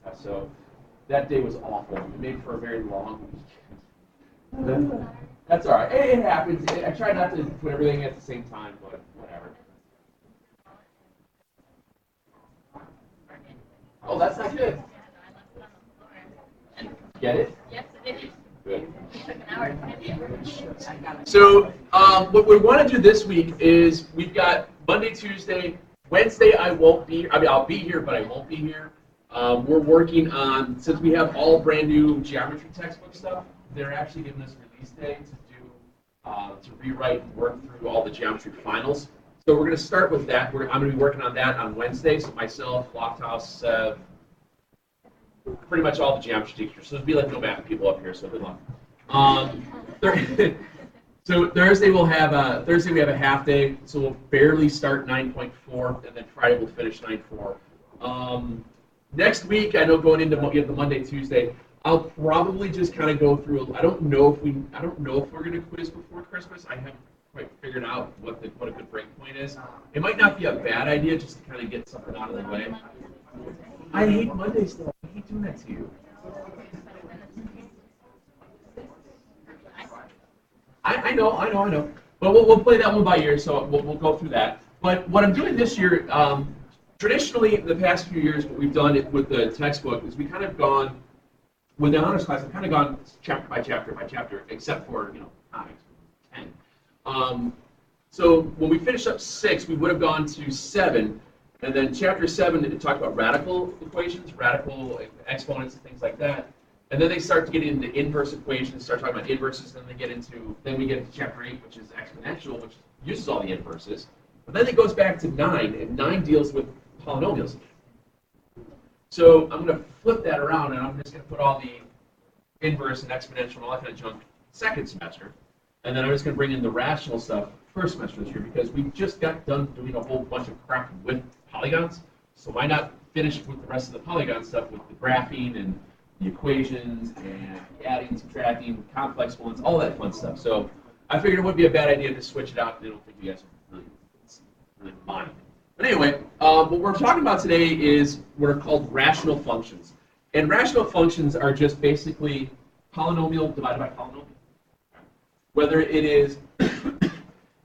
stuff. So that day was awful. It made for a very long weekend. That's all right. It happens. I try not to put everything at the same time, but whatever. Oh, that's not good. Get it? Yes, it is. Good. It took an hour to find it. So what we want to do this week is we've got Monday, Tuesday, Wednesday. I won't be. I mean, I'll be here, but I won't be here. We're working on, since we have all brand new geometry textbook stuff, they're actually giving us release day to rewrite and work through all the geometry finals. So we're going to start with that. I'm going to be working on that on Wednesday. So myself, Lofthouse, pretty much all the geometry teachers. So there'll be like no math people up here. So good luck. So Thursday we have a half day. So we'll barely start 9.4, and then Friday we'll finish 9.4. Next week, I know going into the Monday, Tuesday, I'll probably just kind of go through. I don't know if we're going to quiz before Christmas. I haven't quite figured out what a good break point is. It might not be a bad idea just to kind of get something out of the way. I hate Mondays though. I hate doing that to you. I know. But we'll play that one by ear, so we'll go through that. But what I'm doing this year, traditionally in the past few years, what we've done with the textbook is we kind of gone, with the honors class, I've kind of gone chapter by chapter by chapter, except for, comics, 10. So when we finish up 6, we would have gone to 7, and then chapter 7, it talked about radical equations, radical exponents, and things like that. And then they start to get into inverse equations, start talking about inverses, then we get into chapter 8, which is exponential, which uses all the inverses. But then it goes back to 9, and 9 deals with polynomials. So I'm going to flip that around, and I'm just going to put all the inverse and exponential and all that kind of junk second semester. And then I'm just going to bring in the rational stuff first semester this year, because we just got done doing a whole bunch of crap with polygons. So why not finish with the rest of the polygon stuff with the graphing and the equations and adding, subtracting, complex ones, all that fun stuff. So I figured it wouldn't be a bad idea to switch it out. I don't think you guys would really mind. But anyway, what we're talking about today is what are called rational functions. And rational functions are just basically polynomial divided by polynomial. Whether it is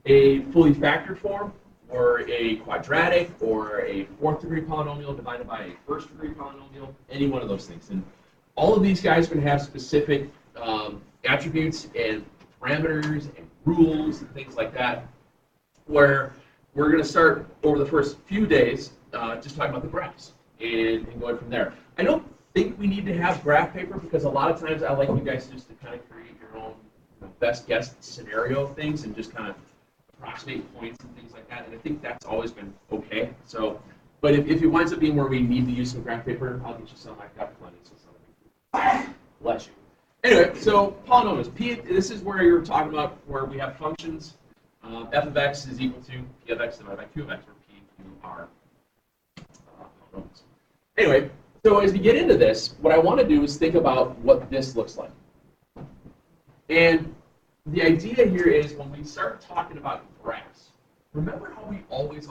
a fully factored form, or a quadratic, or a fourth degree polynomial divided by a first degree polynomial, any one of those things. And all of these guys are going to have specific attributes and parameters and rules and things like that, where we're going to start over the first few days just talking about the graphs and going from there. I don't think we need to have graph paper, because a lot of times I like you guys just to kind of create your own best guess scenario things and just kind of approximate points and things like that. And I think that's always been okay. So, but if it winds up being where we need to use some graph paper, I'll get you some. I've got plenty. So bless you. Anyway, so polynomials. This is where you're talking about where we have functions. F of x is equal to p of x divided by q of x, where p and q are polynomials. Anyway, so as we get into this, what I want to do is think about what this looks like. And the idea here is when we start talking about graphs, remember how we always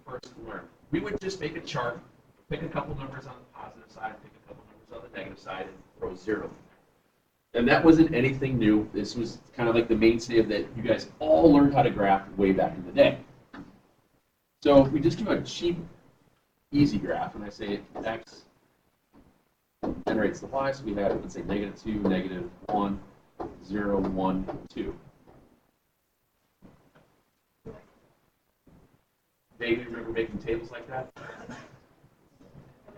first learn. We would just make a chart, pick a couple numbers on the positive side, pick a couple numbers on the negative side, and throw 0. And that wasn't anything new. This was kind of like the mainstay of that you guys all learned how to graph way back in the day. So if we just do a cheap, easy graph, and I say x generates the y, so we have, let's say, -2, -1, 0, 1, 2. Vaguely remember making tables like that?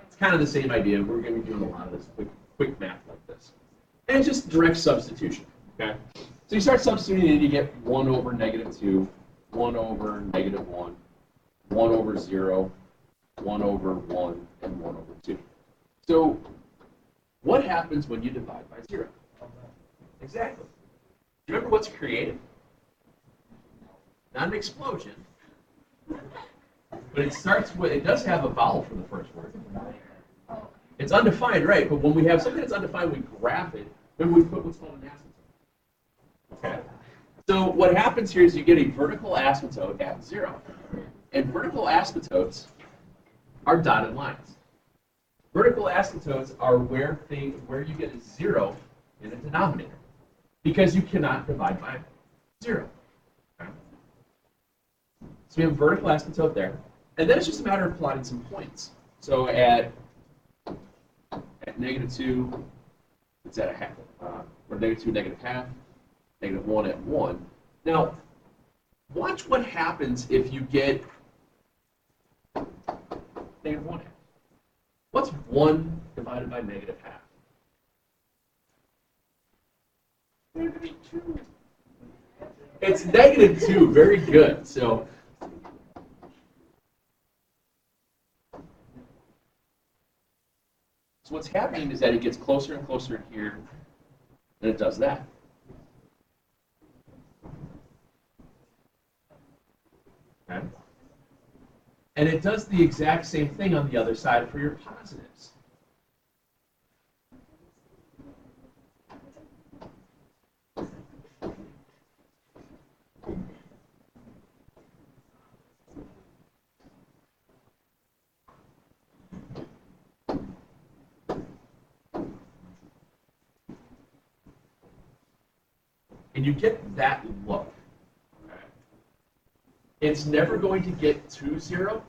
It's kind of the same idea. We're going to be doing a lot of this quick math like this. And it's just direct substitution, okay? So you start substituting and you get 1 over -2, 1 over -1, 1 over 0, 1 over 1, and 1 over 2. So what happens when you divide by 0? Exactly. Do you remember what's created? Not an explosion. But it starts with, it does have a vowel for the first word. It's undefined, right? But when we have something that's undefined, we graph it, then we put what's called an asymptote. Okay? So what happens here is you get a vertical asymptote at 0. And vertical asymptotes are dotted lines. Vertical asymptotes are where you get a 0 in the denominator, because you cannot divide by 0. Okay? So we have vertical asymptote there, and then it's just a matter of plotting some points. So at -2, it's at a half, or -2, -half, -1 at 1. Now, watch what happens if you get -1 half. What's 1 divided by -half? -2. It's -2. Very good. So what's happening is that it gets closer and closer in here, and it does that. Okay? And it does the exact same thing on the other side for your positives. And you get that look. Okay? It's never going to get to 0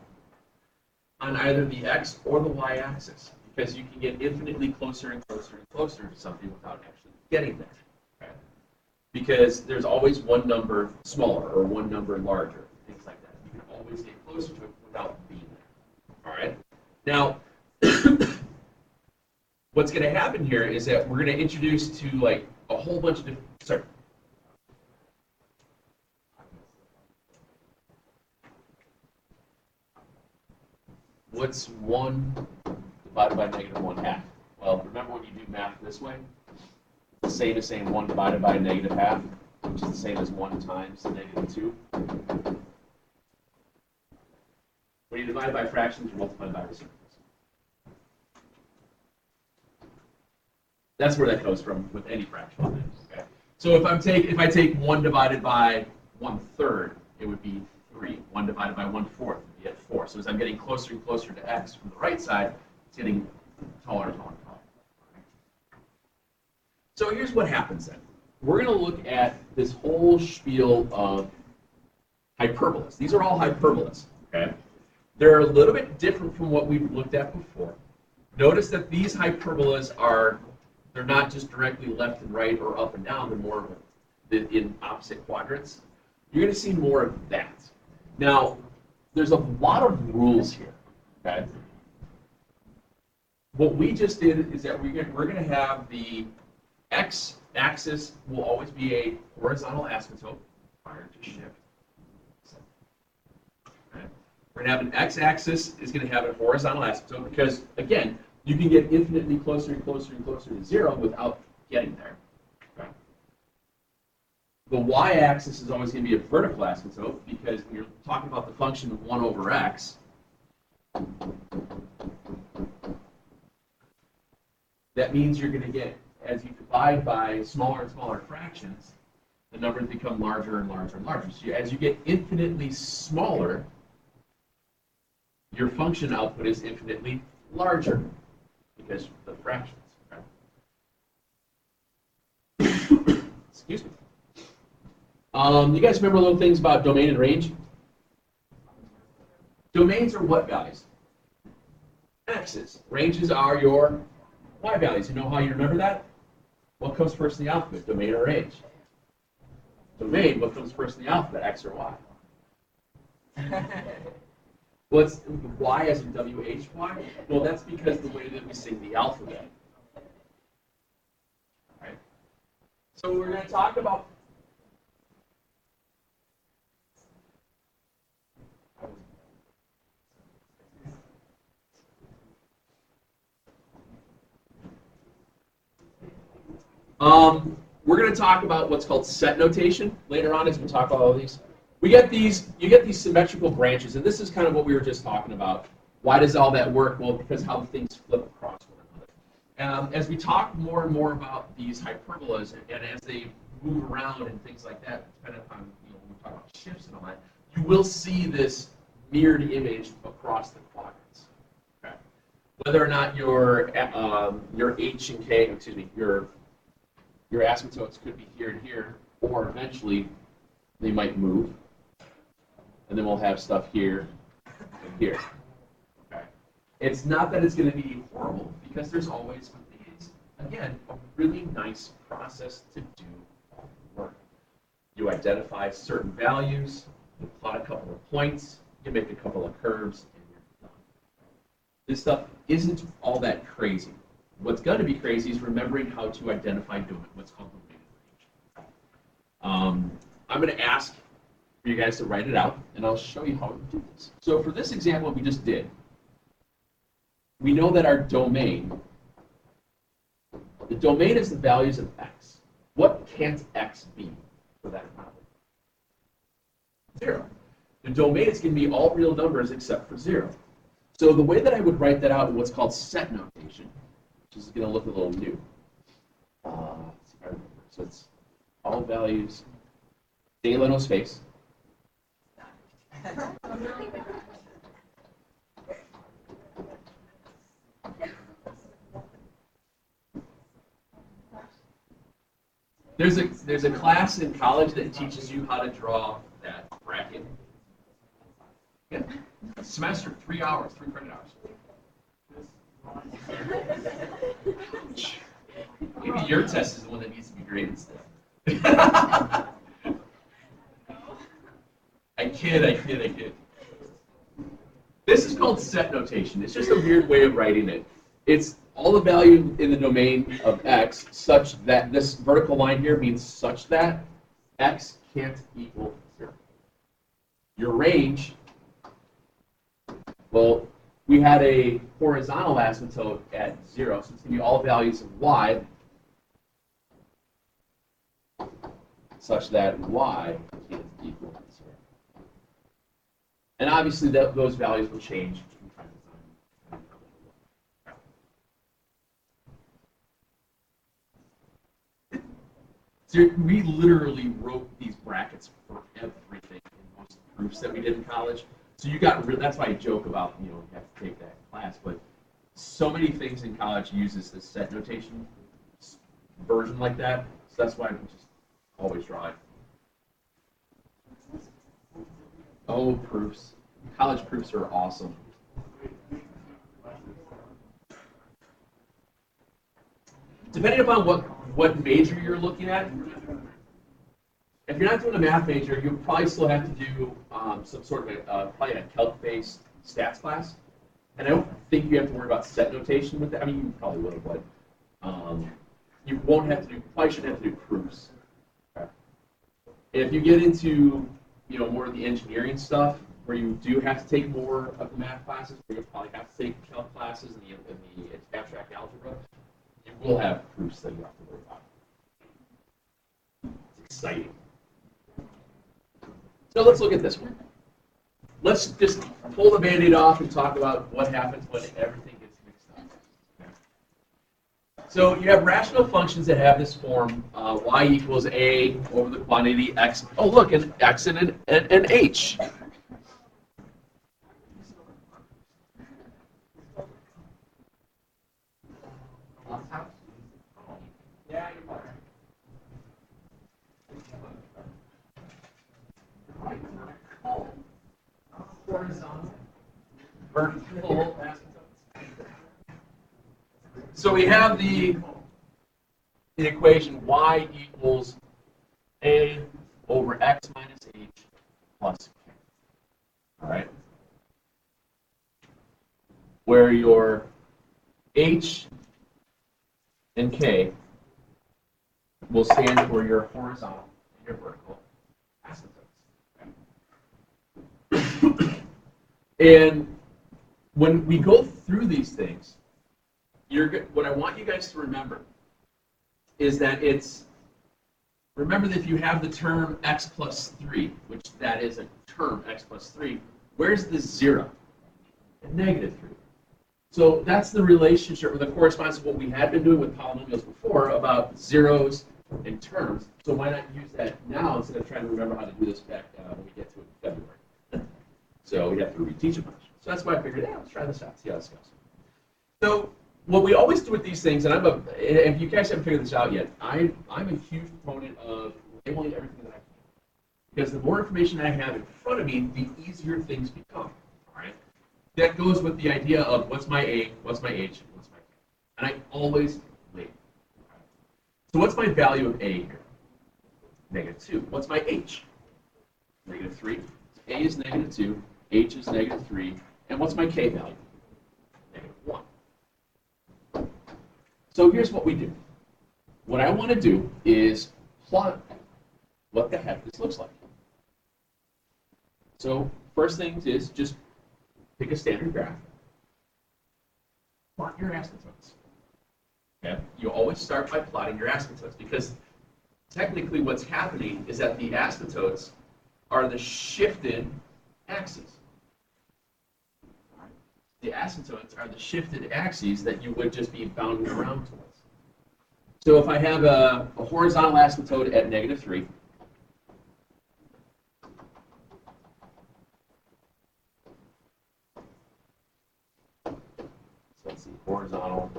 on either the x or the y axis, because you can get infinitely closer and closer and closer to something without actually getting there. Okay? Because there's always one number smaller or one number larger, things like that. You can always get closer to it without being there. All right? Now, what's going to happen here is that we're going to introduce to like a whole bunch of different. Sorry. What's 1 divided by -1/2? Well, remember when you do math this way? It's the same as saying 1 divided by -half, which is the same as 1 times -2. When you divide by fractions, you multiply by reciprocals. That's where that comes from with any fraction. Okay. So if I take 1 divided by 1/3, it would be 3. 1 divided by 1/4 would be at 4. So as I'm getting closer and closer to x from the right side, it's getting taller and taller and taller. So here's what happens then. We're going to look at this whole spiel of hyperbolas. These are all hyperbolas. Okay? They're a little bit different from what we've looked at before. Notice that these hyperbolas they're not just directly left and right or up and down. They're more in opposite quadrants. You're going to see more of that. Now, there's a lot of rules here. Okay? What we just did is that we're going to have the x-axis will always be a horizontal asymptote prior to shift. Okay? We're going to have an x-axis is going to have a horizontal asymptote because, again, you can get infinitely closer and closer and closer to 0 without getting there. Okay? The y-axis is always going to be a vertical asymptote because when you're talking about the function of 1 over x, that means you're going to get, as you divide by smaller and smaller fractions, the numbers become larger and larger and larger. So as you get infinitely smaller, your function output is infinitely larger because the fractions. Right? Excuse me. You guys remember little things about domain and range? Domains are what values? X's. Ranges are your y values. You know how you remember that? What comes first in the alphabet, domain or range? Domain, what comes first in the alphabet, X or Y? What's Y as in W-H-Y? Well, that's because the way that we sing the alphabet. All right. So we're going to talk about we're going to talk about what's called set notation later on as we talk about all of these. You get these symmetrical branches, and this is kind of what we were just talking about. Why does all that work? Well, because how things flip across one another. As we talk more and more about these hyperbolas, and as they move around and things like that, depending upon when we talk about shifts and all that, you will see this mirrored image across the quadrants. Okay. whether or not your H and K, excuse me, your asymptotes could be here and here, or eventually they might move, and then we'll have stuff here and here. Okay. It's not that it's going to be horrible, because there's always, again, a really nice process to do all the work. You identify certain values, you plot a couple of points, you make a couple of curves, and you're done. This stuff isn't all that crazy. What's going to be crazy is remembering how to identify what's called domain range. I'm going to ask for you guys to write it out, and I'll show you how to do this. So for this example we just did, we know that our domain, the domain is the values of x. What can't x be for that problem? 0. The domain is going to be all real numbers except for 0. So the way that I would write that out in what's called set notation, which is going to look a little new. Let's see if I remember. So it's all values, daylight no space. There's a class in college that teaches you how to draw that bracket. Yeah. A semester, 3 hours, 3 credit hours. Maybe your test is the one that needs to be graded still. I kid. This is called set notation. It's just a weird way of writing it. It's all the value in the domain of x such that this vertical line here means such that x can't equal 0. Your range, well, we had a horizontal asymptote at 0, so it's going to be all values of y such that y can't equal 0. And obviously those values will change from time to time. So we literally wrote these brackets for everything in most proofs that we did in college. So that's why I joke about, you have to take that class, but so many things in college uses this set notation version like that. So that's why we just always draw it. Oh, proofs. College proofs are awesome. Depending upon what major you're looking at, if you're not doing a math major, you'll probably still have to do some sort of probably a calc-based stats class. And I don't think you have to worry about set notation with that. I mean, you probably will, but you won't have to probably shouldn't have to do proofs. Okay. If you get into more of the engineering stuff, where you do have to take more of the math classes, where you probably have to take calc classes and the abstract algebra, you will have proofs that you have to worry about. It's exciting. So let's look at this one. Let's just pull the Band-Aid off and talk about what happens when everything gets mixed up. Okay. So you have rational functions that have this form, y equals a over the quantity x. Oh, look, an x and an h. Yeah, you're horizontal, vertical asymptotes. So we have the equation y equals a over x minus h plus k. All right? Where your h and k will stand for your horizontal and your vertical asymptotes. And when we go through these things, what I want you guys to remember is that remember that if you have the term x plus 3, which that is a term, x plus 3, where's the 0? At negative 3. So that's the relationship, or the correspondence of what we had been doing with polynomials before about zeros and terms. So why not use that now instead of trying to remember how to do this back when we get to it in February? So we have to reteach a bunch. So that's why I figured, let's try this out, see how this goes. So what we always do with these things, and if you guys haven't figured this out yet, I'm a huge proponent of labeling everything that I can. Because the more information I have in front of me, the easier things become. All right? That goes with the idea of what's my A, what's my H, what's my K. And I always label. So what's my value of A here? -2. What's my H? -3. A is -2, H is -3, and what's my K value? -1. So here's what we do. What I want to do is plot what the heck this looks like. So first thing is just pick a standard graph. Plot your asymptotes. Okay? You always start by plotting your asymptotes because technically what's happening is that the asymptotes are the shifted axes. The asymptotes are the shifted axes that you would just be bounding around towards. So if I have a horizontal asymptote at -3, so let's see, horizontal.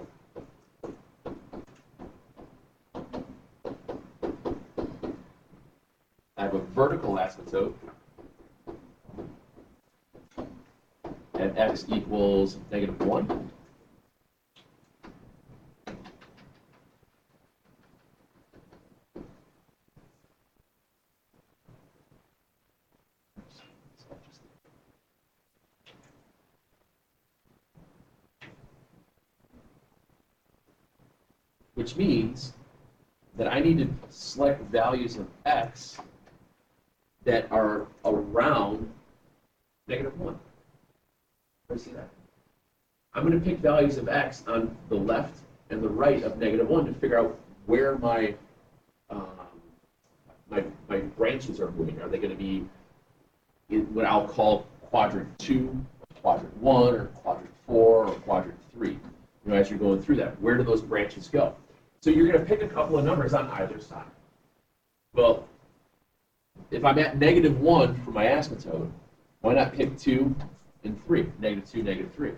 I have a vertical asymptote at x equals -1. Which means that I need to select values of x that are around -1. Let's see that. I'm going to pick values of x on the left and the right of -1 to figure out where my my branches are moving. Are they going to be in what I'll call quadrant 2, quadrant 1, or quadrant 4, or quadrant 3? You know, as you're going through that, where do those branches go? So you're going to pick a couple of numbers on either side. Well, if I'm at -1 for my asymptote, why not pick 2 and 3? -2, -3.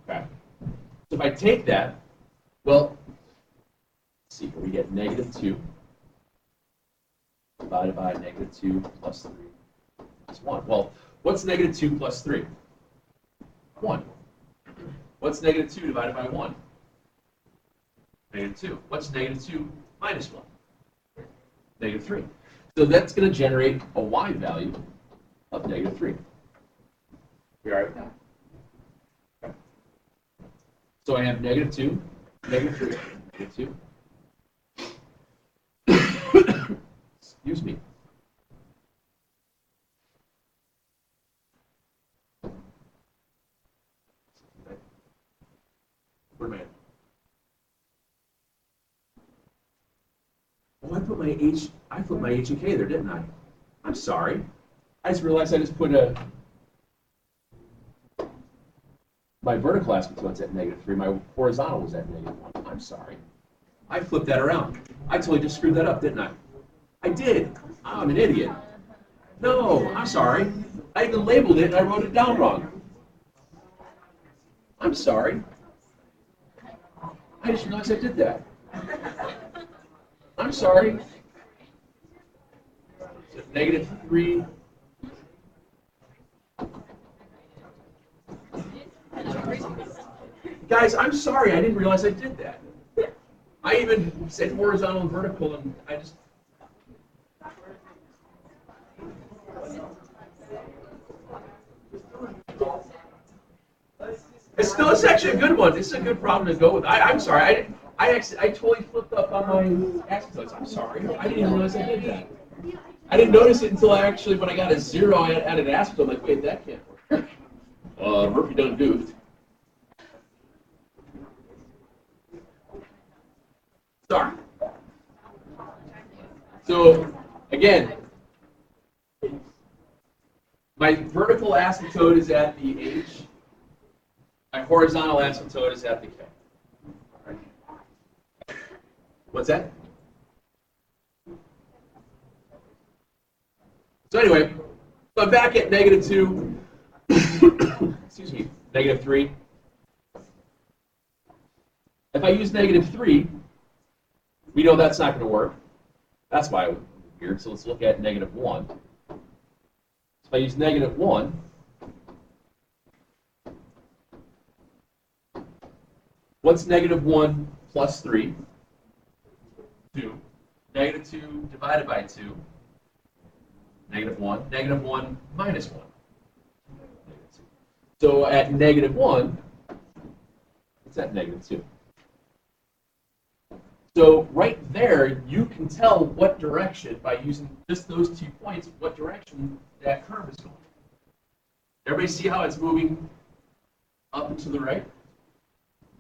Okay. So if I take that, well, let's see, we get -2 divided by -2 plus 3 is 1. Well, what's -2 plus 3? 1. What's -2 divided by 1? -2. What's -2 minus 1? -3. So that's going to generate a y value of -3. You all right with that? Okay. So I have -2, -3, -2. Excuse me. Where am I at? Oh, I put my H and K there, didn't I? I'm sorry. I just realized I just put my vertical asymptote's at -3, my horizontal was at -1. I'm sorry. I flipped that around. I totally just screwed that up, didn't I? I did. I'm an idiot. No, I'm sorry. I even labeled it and I wrote it down wrong. I'm sorry. I just realized I did that. I'm sorry. So -3. Guys, I'm sorry. I didn't realize I did that. I even said horizontal and vertical, and I just. It's actually a good one. This is a good problem to go with. I'm sorry. I totally flipped up on my asymptotes. I'm sorry. I didn't even realize I did that. I didn't notice it until when I got a 0, I added an asymptote. I'm like, wait, that can't work. Murphy done goofed. Sorry. So, again, my vertical asymptote is at the H. My horizontal asymptote is at the K. What's that? So anyway, so I'm back at -2. excuse me, -3. If I use -3, we know that's not going to work. That's why it's weird. So let's look at -1. So if I use -1, what's -1 plus 3? 2. -2 divided by 2. -1. -1 minus 1. So at -1, it's at -2. So right there, you can tell what direction, by using just those 2 points, what direction that curve is going. Everybody see how it's moving up and to the right?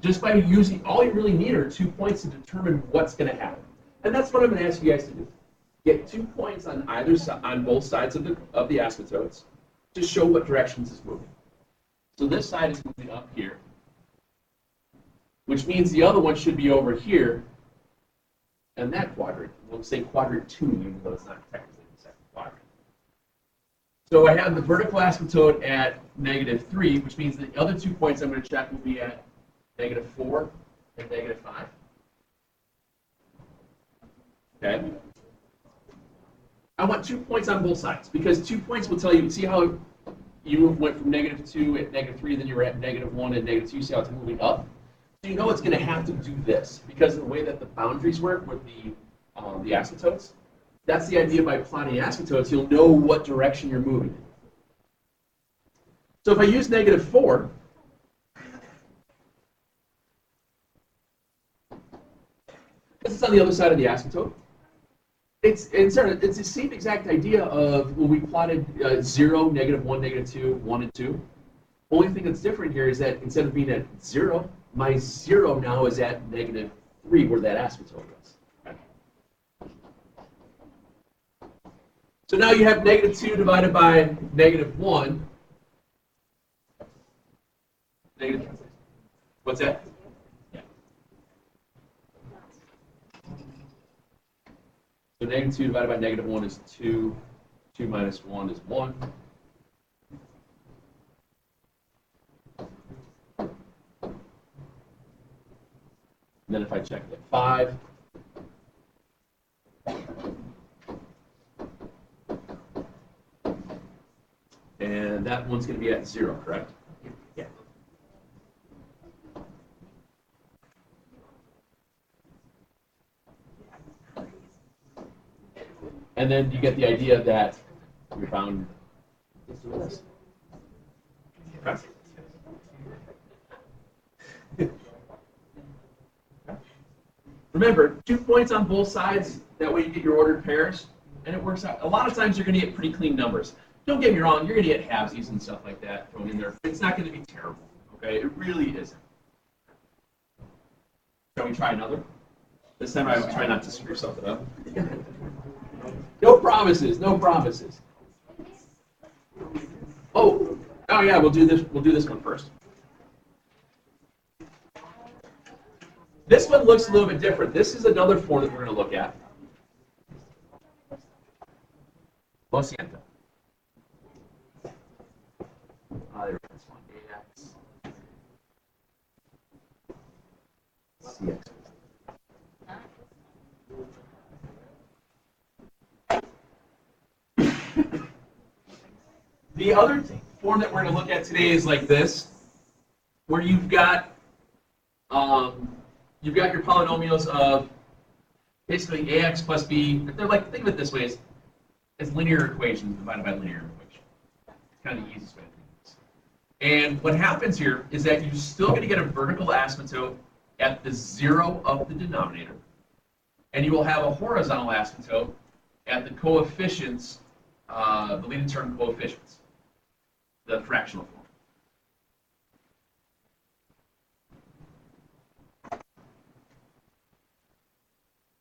Just by using, all you really need are 2 points to determine what's going to happen. And that's what I'm going to ask you guys to do. Get 2 points on either side, on both sides of the asymptotes, to show what directions it's moving. So this side is moving up here, which means the other one should be over here, and that quadrant. We'll say quadrant 2, even though it's not technically the second quadrant. So I have the vertical asymptote at -3, which means the other 2 points I'm going to check will be at -4 and -5. Okay. I want 2 points on both sides, because 2 points will tell you, see how you went from -2 at -3, then you were at -1 and -2, see how it's moving up? So you know it's going to have to do this, because of the way that the boundaries work with the asymptotes. That's the idea. By plotting asymptotes, you'll know what direction you're moving in. So if I use -4, this is on the other side of the asymptote. It's the same exact idea of when we plotted 0, -1, -2, 1, and 2. Only thing that's different here is that instead of being at 0, my 0 now is at -3, where that asymptote was. Okay. So now you have -2 divided by -1. What's that? So -2 divided by -1 is 2. 2 minus 1 is 1. And then if I check the 5, and that one's going to be at 0, correct? Yeah. And then you get the idea that we found this. Remember, 2 points on both sides, that way you get your ordered pairs, and it works out. A lot of times you're going to get pretty clean numbers. Don't get me wrong, you're going to get halvesies and stuff like that thrown in there. It's not going to be terrible, okay? It really isn't. Shall we try another? This time I will try not to screw something up. No promises, no promises. Oh yeah, we'll do this one first. This one looks a little bit different. This is another form that we're going to look at. Lo siento. There's this one. AX. CX. The other form that we're going to look at today is like this, where you've got your polynomials of basically ax plus b. They're like, think of it this way, as linear equations divided by linear equation. It's kind of the easiest way to think of this. And what happens here is that you're still going to get a vertical asymptote at the 0 of the denominator, and you will have a horizontal asymptote at the coefficients, the leading term coefficients, the fractional form.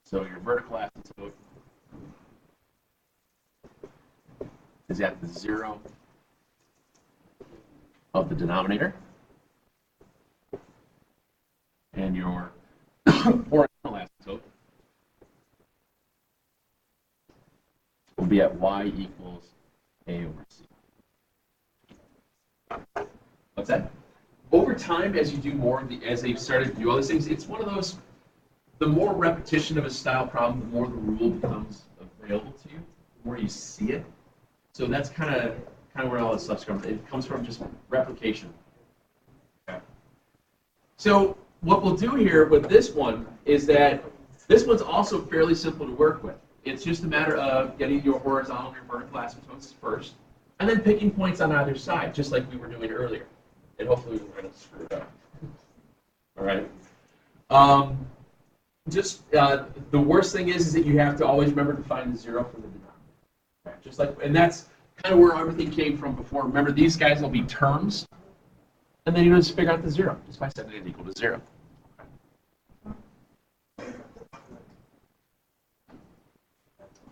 So your vertical asymptote is at the 0 of the denominator, and your horizontal asymptote will be at y equals a over c. What's that? Over time, as you do more, as they've started to do all these things, it's one of those, the more repetition of a style problem, the more the rule becomes available to you, the more you see it. So that's kind of where all this stuff's coming from. It comes from just replication. Okay. So what we'll do here with this one is that this one's also fairly simple to work with. It's just a matter of getting your horizontal and your vertical asymptotes first, and then picking points on either side, just like we were doing earlier. And hopefully we we're going to screw it up. All right. The worst thing is that you have to always remember to find the zero from the denominator. Okay? Just like, and that's kind of where everything came from before. Remember, these guys will be terms, and then you just figure out the zero just by setting it equal to zero.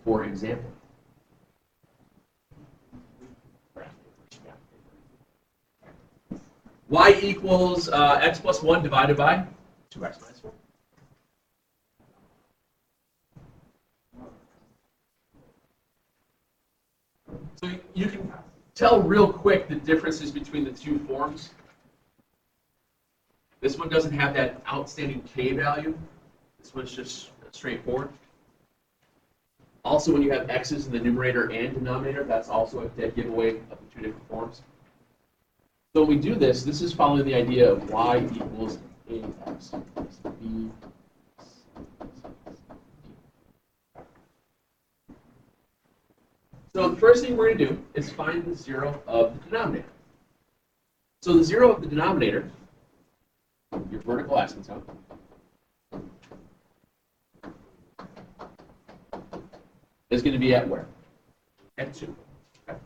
For example. Y equals x plus 1 divided by 2x minus 4. So you can tell real quick the differences between the two forms. This one doesn't have that outstanding k value. This one's just straightforward. Also, when you have x's in the numerator and denominator, that's also a dead giveaway of the two different forms. So when we do this, this is following the idea of y equals ax plus b. So the first thing we're going to do is find the zero of the denominator. So the zero of the denominator, your vertical asymptote, is going to be at where? At 2. Okay.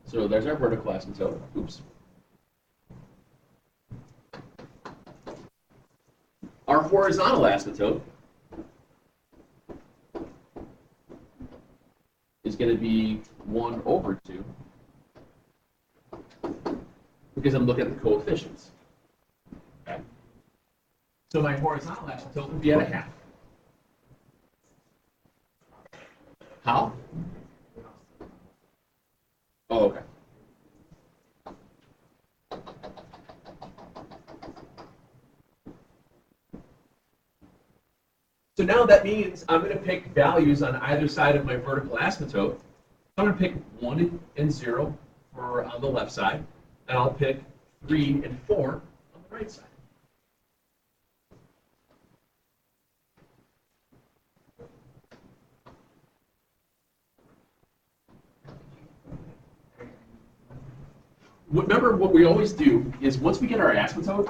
So there's our vertical asymptote. Oops. Our horizontal asymptote is going to be 1 over 2 because I'm looking at the coefficients. Okay. So my horizontal asymptote would be at a half. How? Oh, okay. So now that means I'm going to pick values on either side of my vertical asymptote. I'm going to pick 1 and 0 for on the left side, and I'll pick 3 and 4 on the right side. Remember, what we always do is once we get our asymptote,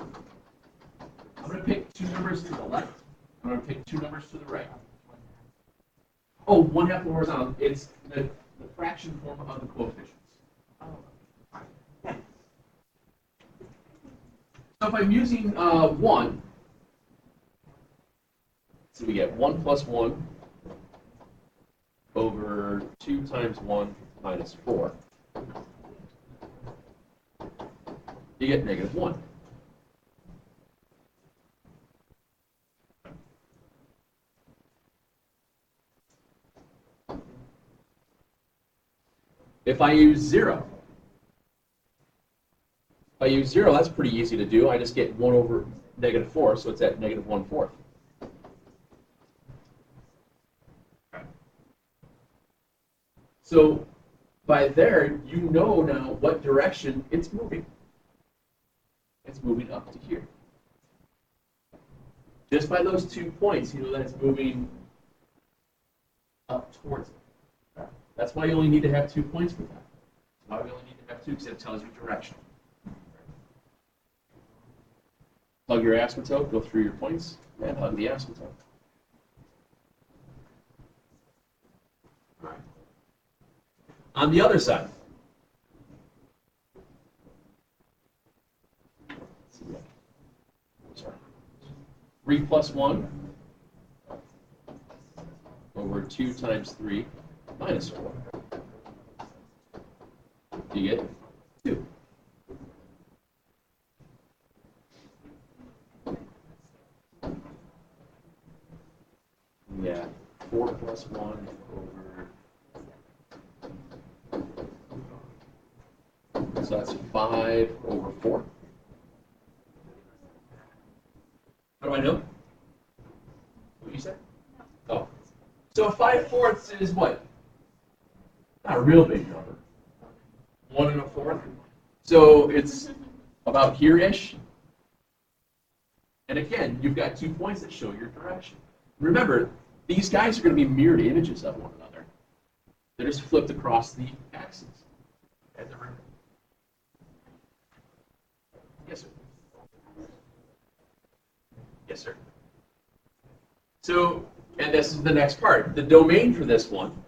I'm going to pick 2 numbers to the left. I'm going to pick 2 numbers to the right. Oh, 1/2 the horizontal. It's the fraction form of the coefficients. So if I'm using 1, so we get 1 plus 1 over 2 times 1 minus 4. You get -1. If I use 0, that's pretty easy to do. I just get 1 over -4, so it's at -1/4. So by there, you know now what direction it's moving. It's moving up to here. Just by those 2 points, you know that it's moving up towards it. That's why you only need to have 2 points for that. That's why we only need to have 2, because it tells you direction. Plug your asymptote, go through your points, and hug the asymptote. All right. On the other side, 3 plus 1 over 2 times 3 minus 4. You get 2. 4 plus 1 over, so that's 5 over 4. How do I know? What you said? Oh. So 5/4 is what? Not a real big number. 1 1/4. So it's about here-ish. And again, you've got 2 points that show your direction. Remember, these guys are going to be mirrored images of one another. They're just flipped across the axis. Yes, sir. Yes, sir. So, and this is the next part. The domain for this one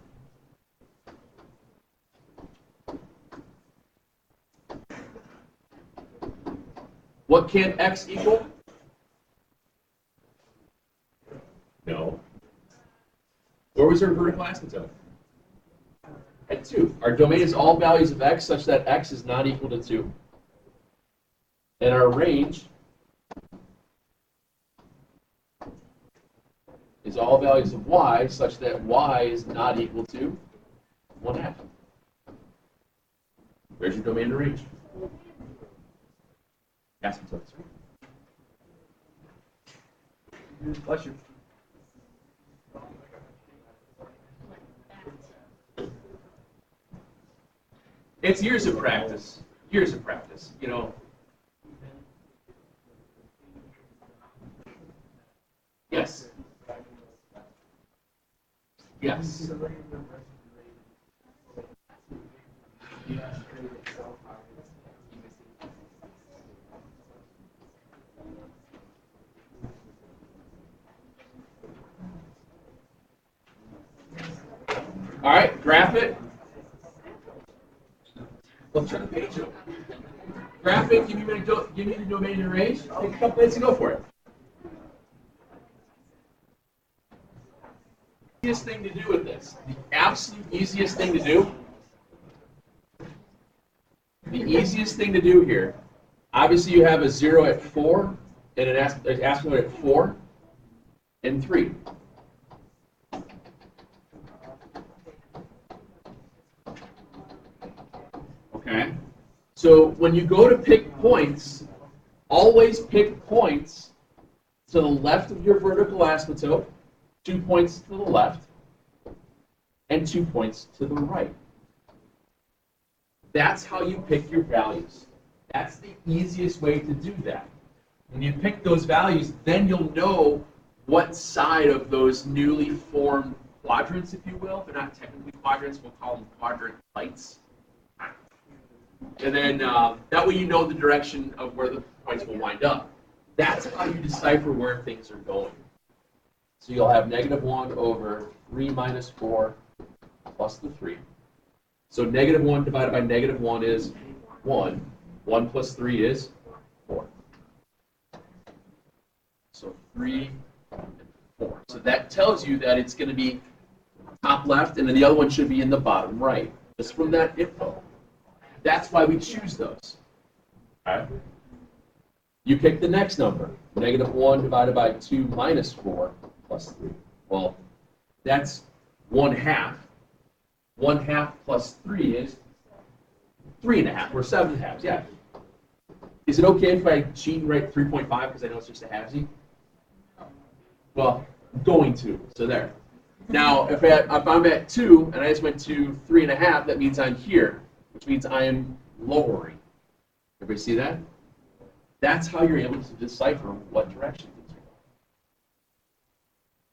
what can x equal? No. Where was our vertical asymptote? At 2. Our domain is all values of x such that x is not equal to 2. And our range is all values of y such that y is not equal to 1/2. Where's your domain and range? Asymptotes. Bless you. It's years of practice. Years of practice. You know. Yes. Yes. All right, graph it. Let's turn the page over. Graph it. Give me the domain and range. Take a couple minutes to go for it. Easiest thing to do with this, the absolute easiest thing to do. The easiest thing to do here. Obviously, you have a 0 at 4 and an asymptote at 4 and 3. Okay? So when you go to pick points, always pick points to the left of your vertical asymptote, 2 points to the left, and 2 points to the right. That's how you pick your values. That's the easiest way to do that. When you pick those values, then you'll know what side of those newly formed quadrants, if you will. They're not technically quadrants, we'll call them quadrant lights. And then that way you know the direction of where the points will wind up. That's how you decipher where things are going. So you'll have -1 over 3 minus 4 plus the 3. So -1 divided by -1 is 1. 1 plus 3 is 4. So 3 and 4. So that tells you that it's going to be top left, and then the other one should be in the bottom right. Just from that info. That's why we choose those. Okay. You pick the next number. -1 divided by 2 minus 4 plus 3. Well, that's 1/2. 1/2 plus 3 is 3.5 or 7/2. Yeah. Is it okay if I cheat and write 3.5 because I know it's just a halvesy? Well, I'm going to. So there. Now, if I'm at 2 and I just went to 3.5, that means I'm here, which means I am lowering. Everybody see that? That's how you're able to decipher what direction things are going.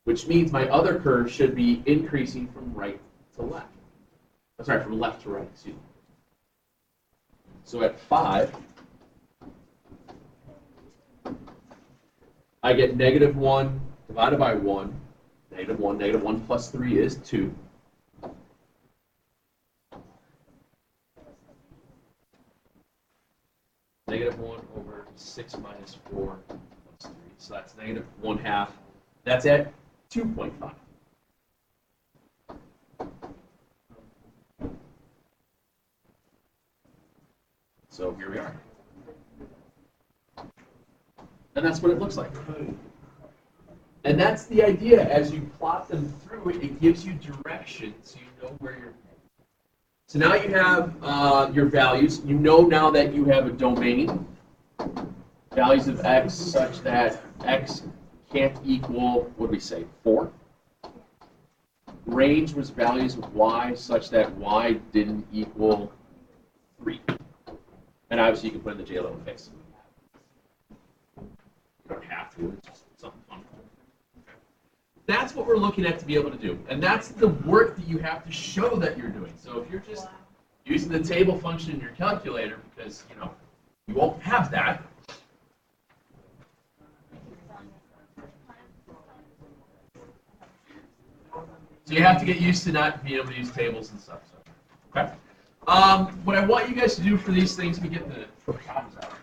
Which means my other curve should be increasing from right to left. I'm sorry, from left to right, excuse me. So at 5, I get -1 divided by 1. -1, -1 plus 3 is 2. -1 over 6 minus 4 plus 3. So that's -1/2. That's at 2.5. So here we are. And that's what it looks like. And that's the idea. As you plot them through, it gives you direction so you know where you're headed. So now you have your values. You know now that you have a domain, values of x such that x can't equal, what do we say, 4? Range was values of y such that y didn't equal 3. And obviously you can put in the JLO face. You don't have to, it's just something fun. That's what we're looking at to be able to do. And that's the work that you have to show that you're doing. So if you're just using the table function in your calculator, because you won't have that. So you have to get used to not being able to use tables and stuff. So, okay. What I want you guys to do for these things, we get the problems out.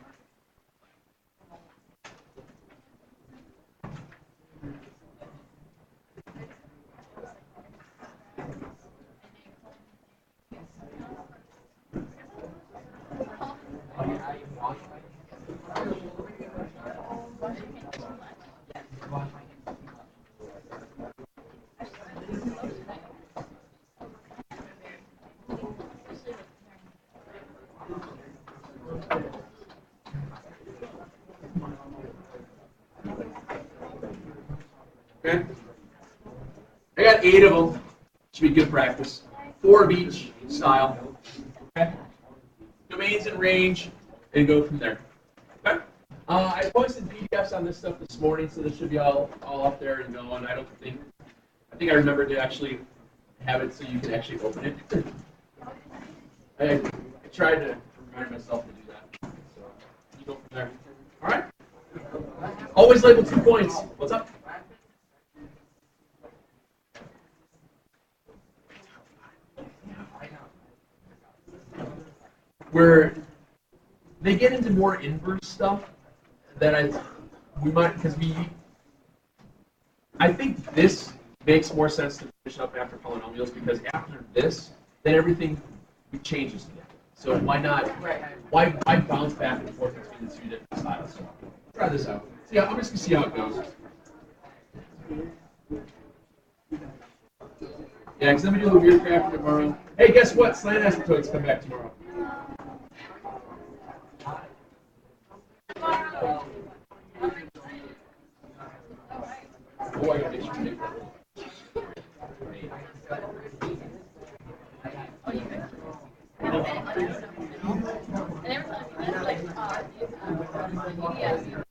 Okay. I got 8 of them. Should be good practice. 4 of each style. Okay. Domains and range, and go from there. Okay. I posted PDFs on this stuff this morning, so this should be all up there and going. I think I remembered to actually have it so you can actually open it. I tried to remind myself to do that. So you go from there. All right. Always label 2 points. What's up? Where they get into more inverse stuff that I think this makes more sense to finish up after polynomials, because after this, then everything changes again. So why bounce back and forth between the 2 different styles? So try this out. So yeah, I'm just gonna see how it goes. Yeah, because I'm gonna do a weird craft tomorrow. Hey, guess what? Slant asymptotes come back tomorrow. Oh, I gotta make sure to make that. And every time you like, PDF,